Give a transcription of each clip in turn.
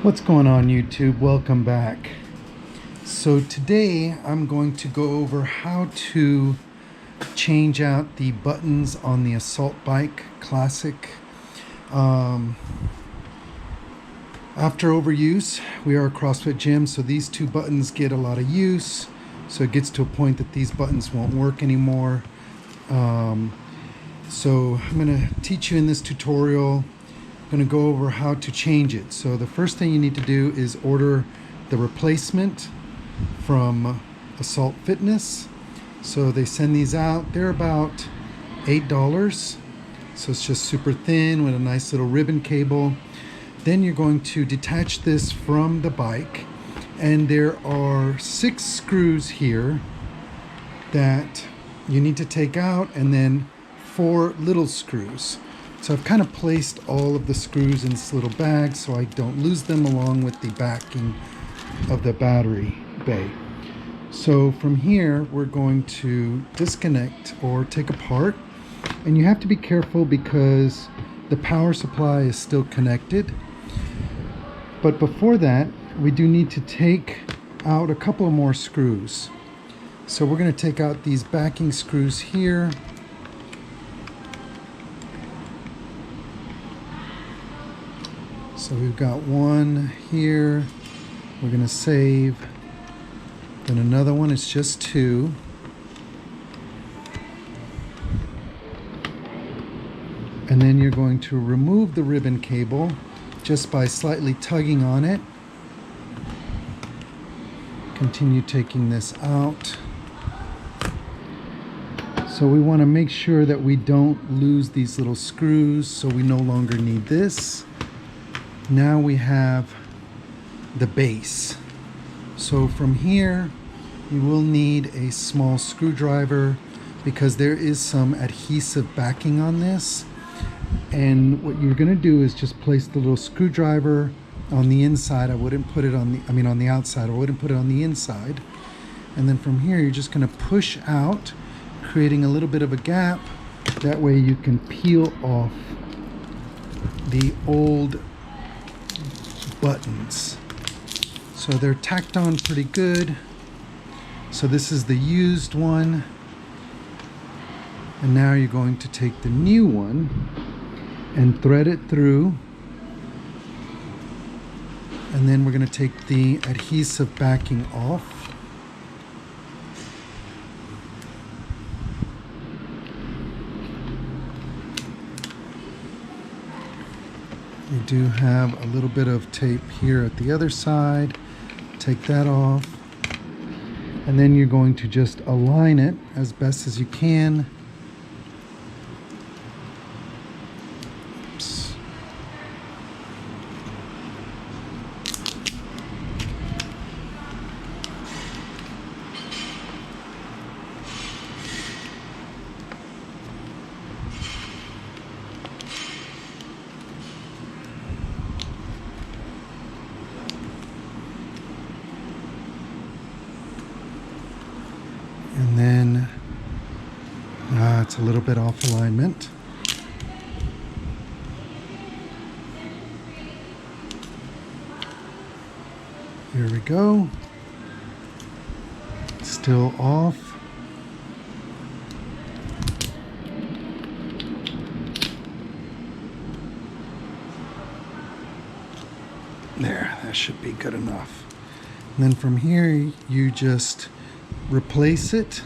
What's going on, YouTube? Welcome back. So today I'm going to go over how to change out the buttons on the Assault Bike Classic. After overuse, we are a CrossFit gym, so these two buttons get a lot of use. So it gets to a point that these buttons won't work anymore. So I'm going to teach you in this tutorial. I'm going to go over how to change it. So the first thing you need to do is order the replacement from Assault Fitness. So they send these out. They're about $8. So it's just super thin with a nice little ribbon cable. Then you're going to detach this from the bike, and there are 6 screws here that you need to take out, and then 4 little screws. So I've kind of placed all of the screws in this little bag so I don't lose them, along with the backing of the battery bay. So from here, we're going to disconnect or take apart, and you have to be careful because the power supply is still connected. But before that, we do need to take out a couple more screws. So we're going to take out these backing screws here. So we've got one here, we're going to save, then another one, it's just 2. And then you're going to remove the ribbon cable just by slightly tugging on it. Continue taking this out. So we want to make sure that we don't lose these little screws, so we no longer need this. Now we have the base. So from here, you will need a small screwdriver because there is some adhesive backing on this. And what you're going to do is just place the little screwdriver on the inside. I wouldn't put it on the outside. I wouldn't put it on the inside. And then from here, you're just going to push out, creating a little bit of a gap. That way you can peel off the old buttons. So they're tacked on pretty good. So this is the used one. And now you're going to take the new one and thread it through. And then we're going to take the adhesive backing off. You do have a little bit of tape here at the other side. Take that off. And then you're going to just align it as best as you can. Oops. And then it's a little bit off alignment. Here we go. Still off. There, that should be good enough. And then from here, you just replace it.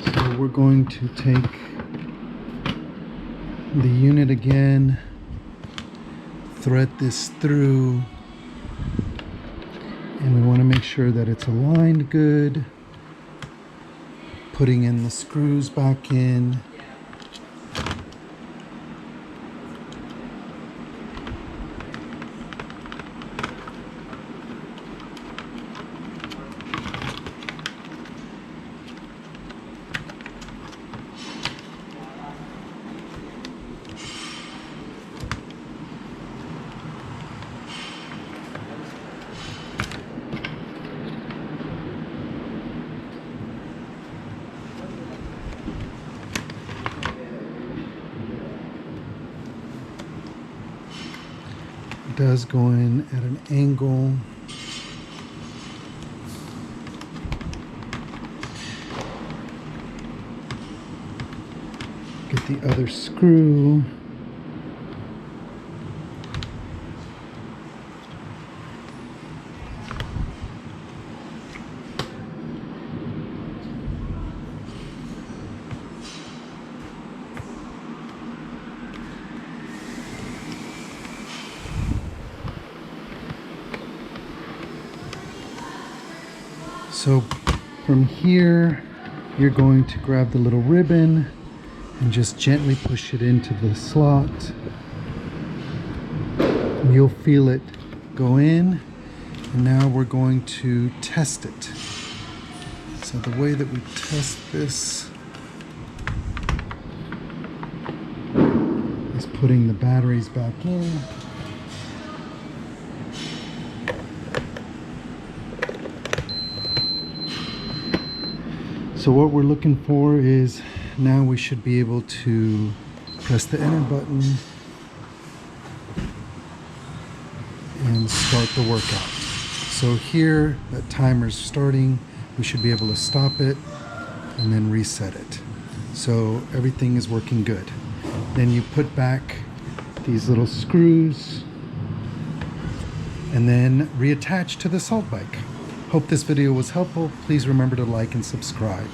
So we're going to take the unit again, thread this through, and we want to make sure that it's aligned good. Putting in the screws back in. does go in at an angle. Get the other screw. So from here, you're going to grab the little ribbon and just gently push it into the slot. And you'll feel it go in. And now we're going to test it. So the way that we test this is putting the batteries back in. So what we're looking for is, now we should be able to press the enter button and start the workout. So here, that timer's starting. We should be able to stop it and then reset it. So everything is working good. Then you put back these little screws and then reattach to the salt bike. Hope this video was helpful. Please remember to like and subscribe.